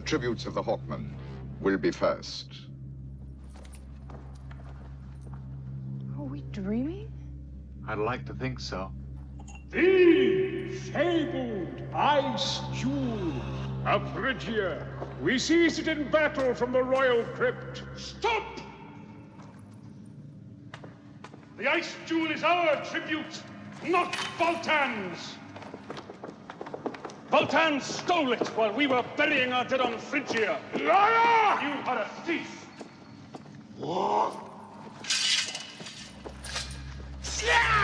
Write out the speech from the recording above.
The tributes of the Hawkmen will be first. Are we dreaming? I'd like to think so. The fabled ice jewel of Phrygia. We seized it in battle from the royal crypt. Stop! The ice jewel is our tribute, not Vultan's. Vultan stole it while we were burying our dead on Phrygia. Liar! You are a thief. What?